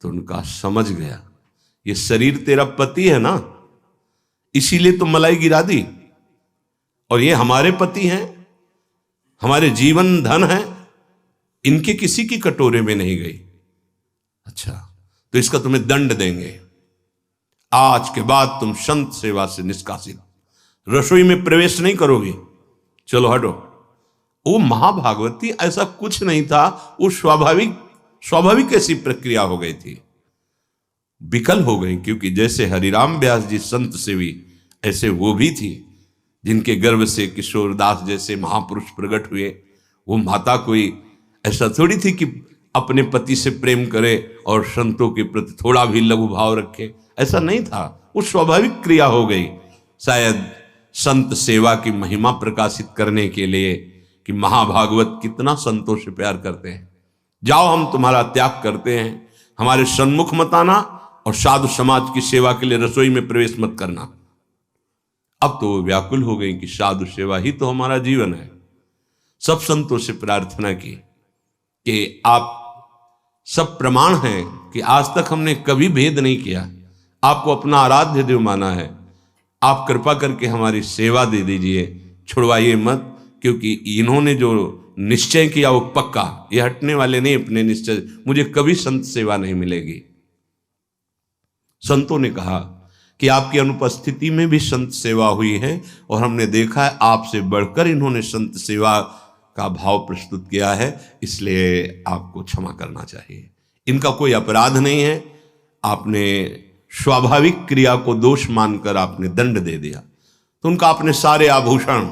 तो उनका समझ गया, ये शरीर तेरा पति है ना, इसीलिए तो मलाई गिरा दी, और ये हमारे पति हैं, हमारे जीवन धन है, इनके किसी की कटोरे में नहीं गई। अच्छा, तो इसका तुम्हें दंड देंगे, आज के बाद तुम संत सेवा से निष्कासित, रसोई में प्रवेश नहीं करोगे, चलो हटो। वो महाभागवती ऐसा कुछ नहीं था, वो स्वाभाविक ऐसी प्रक्रिया हो गई थी, विकल हो गई। क्योंकि जैसे हरिराम व्यास जी संत सेवी, ऐसे वो भी थी, जिनके गर्भ से किशोरदास जैसे महापुरुष प्रकट हुए। वो माता कोई ऐसा थोड़ी थी कि अपने पति से प्रेम करे और संतों के प्रति थोड़ा भी लघु भाव रखे, ऐसा नहीं था। वो स्वाभाविक क्रिया हो गई, शायद संत सेवा की महिमा प्रकाशित करने के लिए कि महाभागवत कितना संतों से प्यार करते हैं। जाओ, हम तुम्हारा त्याग करते हैं, हमारे सन्मुख मत आना, और साधु समाज की सेवा के लिए रसोई में प्रवेश मत करना। अब तो वो व्याकुल हो गई कि साधु सेवा ही तो हमारा जीवन है। सब संतों से प्रार्थना की कि आप सब प्रमाण हैं कि आज तक हमने कभी भेद नहीं किया, आपको अपना आराध्य देव माना है, आप कृपा करके हमारी सेवा दे दीजिए, छुड़वाइए मत। क्योंकि इन्होंने जो निश्चय किया वो पक्का, ये हटने वाले नहीं अपने निश्चय, मुझे कभी संत सेवा नहीं मिलेगी। संतों ने कहा कि आपकी अनुपस्थिति में भी संत सेवा हुई है, और हमने देखा है आपसे बढ़कर इन्होंने संत सेवा का भाव प्रस्तुत किया है, इसलिए आपको क्षमा करना चाहिए। इनका कोई अपराध नहीं है, आपने स्वाभाविक क्रिया को दोष मानकर आपने दंड दे दिया, तो उनका अपने सारे आभूषण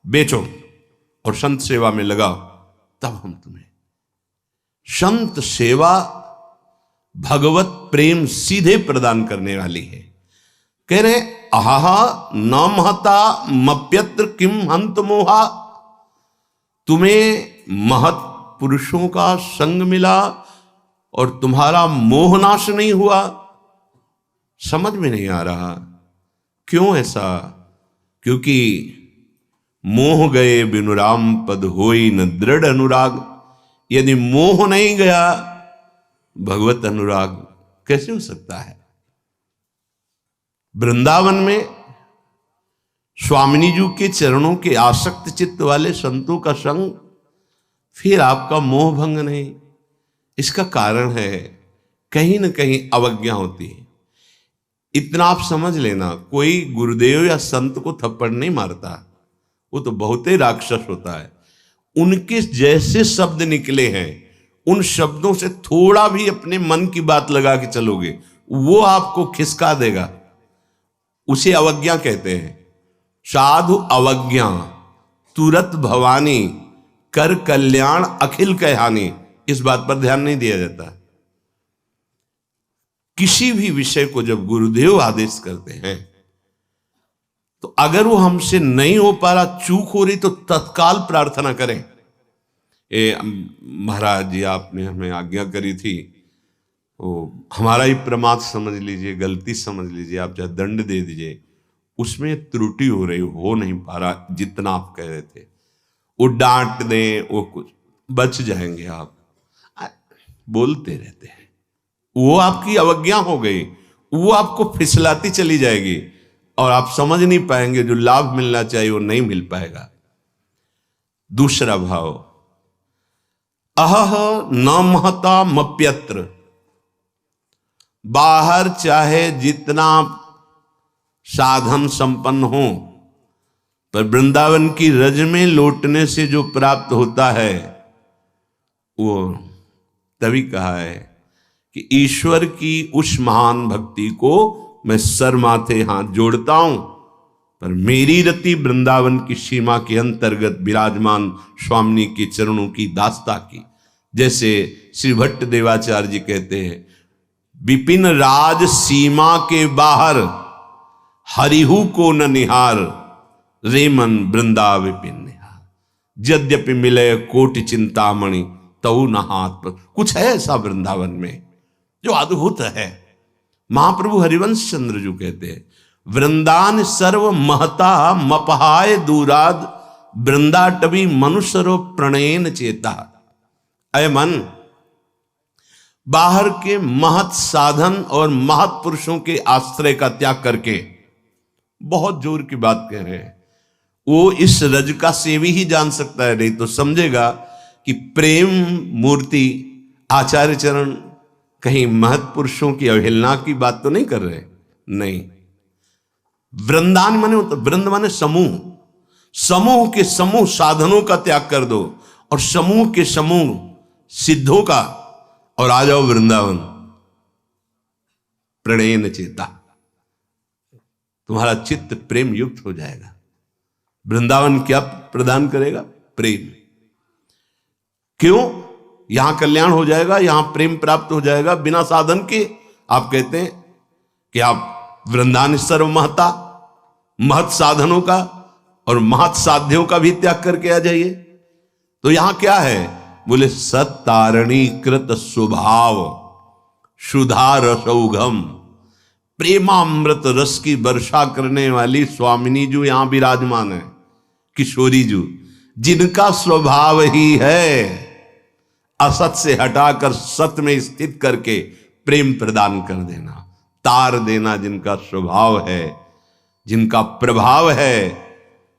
बेचो और संत सेवा में लगाओ, तब हम तुम्हें। संत सेवा भगवत प्रेम सीधे प्रदान करने वाली है। कह रहे आहा न महता मप्यत्र किम हंत मोहा, तुम्हें महत पुरुषों का संग मिला और तुम्हारा मोह नाश नहीं हुआ। समझ में नहीं आ रहा क्यों ऐसा? क्योंकि मोह गए बिनु राम पद होई न दृढ़ अनुराग। यदि मोह नहीं गया, भगवत अनुराग कैसे हो सकता है? वृंदावन में स्वामिनी जी के चरणों के आसक्त चित्त वाले संतों का संग, फिर आपका मोह भंग नहीं। इसका कारण है कहीं न कहीं अवज्ञा होती है। इतना आप समझ लेना, कोई गुरुदेव या संत को थप्पड़ नहीं मारता, वो तो बहुत ही राक्षस होता है। उनके जैसे शब्द निकले हैं, उन शब्दों से थोड़ा भी अपने मन की बात लगा के चलोगे, वो आपको खिसका देगा। उसे अवज्ञा कहते हैं। साधु अवज्ञा तुरत भवानी, कर कल्याण अखिल कहानी। इस बात पर ध्यान नहीं दिया जाता। किसी भी विषय को जब गुरुदेव आदेश करते हैं, तो अगर वो हमसे नहीं हो पा रहा, चूक हो रही, तो तत्काल प्रार्थना करें। महाराज जी आपने हमें आज्ञा करी थी, वो हमारा ही प्रमाद समझ लीजिए, गलती समझ लीजिए, आप चाहे दंड दे दीजिए, उसमें त्रुटि हो रही, हो नहीं पा रहा जितना आप कह रहे थे। वो डांट दें, वो कुछ बच जाएंगे। आप बोलते रहते हैं, वो आपकी अवज्ञा हो गई, वो आपको फिसलाती चली जाएगी और आप समझ नहीं पाएंगे। जो लाभ मिलना चाहिए वो नहीं मिल पाएगा। दूसरा भाव, अहह न महता मप्यत्र। बाहर चाहे जितना साधन संपन्न हो, पर वृंदावन की रज में लौटने से जो प्राप्त होता है, वो तभी कहा है कि ईश्वर की उस महान भक्ति को मैं सर माथे हाथ जोड़ता हूं, पर मेरी रति वृंदावन की सीमा के अंतर्गत विराजमान स्वामिनी के चरणों की दास्ता की। जैसे श्री भट्ट देवाचार्य जी कहते हैं, विपिन राज सीमा के बाहर हरिहु को न निहार, रे मन वृंदा विपिन निहार। यद्यपि मिले कोटि चिंतामणि तऊ न हाथ पर। कुछ है ऐसा वृंदावन में जो अद्भुत है। महाप्रभु हरिवंश चंद्र जी कहते हैं, वृंदान सर्व महता मपहाय दूराद, वृंदाटवी मनुष्यरो प्रणयन चेता। अय मन, बाहर के महत साधन और महत पुरुषों के आश्रय का त्याग करके, बहुत जोर की बात कह रहे हैं, वो इस रज का सेवी ही जान सकता है, नहीं तो समझेगा कि प्रेम मूर्ति आचार्य चरण कहीं महत पुरुषों की अवहेलना की बात तो नहीं कर रहे। नहीं, वृंदावन माने वृंद माने समूह, समूह के समूह साधनों का त्याग कर दो और समूह के समूह सिद्धों का, और आ जाओ वृंदावन। प्रणयन चेता, तुम्हारा चित्त प्रेम युक्त हो जाएगा। वृंदावन क्या प्रदान करेगा? प्रेम। क्यों? यहां कल्याण हो जाएगा, यहां प्रेम प्राप्त हो जाएगा बिना साधन के। आप कहते हैं कि आप वृंदावन सर्व महता, महत साधनों का और महत साध्यों का भी त्याग करके आ जाइए। तो यहां क्या है? बोले सत्तारणी कृत स्वभाव सुधा रसौघम, प्रेमामृत रस की वर्षा करने वाली स्वामिनी जो यहां विराजमान है, किशोरी जो, जिनका स्वभाव ही है असत से हटाकर सत में स्थित करके प्रेम प्रदान कर देना, तार देना, जिनका स्वभाव है, जिनका प्रभाव है,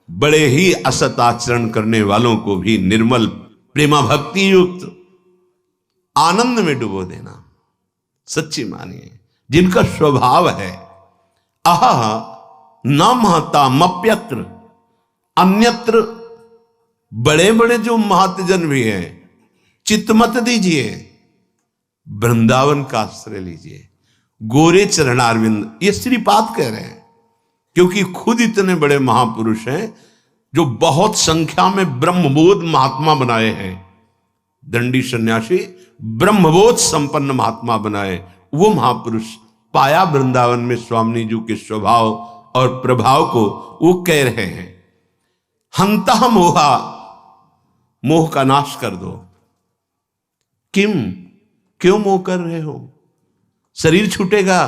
बड़े ही असत आचरण करने वालों को भी निर्मल प्रेमा भक्ति युक्त आनंद में डुबो देना। सच्ची मानिए, जिनका स्वभाव है अह न महता मप्यत्र, अन्यत्र बड़े बड़े जो महात्जन भी हैं, चित्त मत दीजिए, वृंदावन का आश्रय लीजिए, गोरे चरणारविंद। ये श्रीपाद कह रहे हैं, क्योंकि खुद इतने बड़े महापुरुष हैं जो बहुत संख्या में ब्रह्मबोध महात्मा बनाए हैं। दंडी सन्यासी ब्रह्मबोध संपन्न महात्मा बनाए, वो महापुरुष पाया वृंदावन में स्वामी जी के स्वभाव और प्रभाव को। वो कह रहे हैं हंता मोहा, मोह का नाश कर दो। किम, क्यों मोह कर रहे हो? शरीर छूटेगा,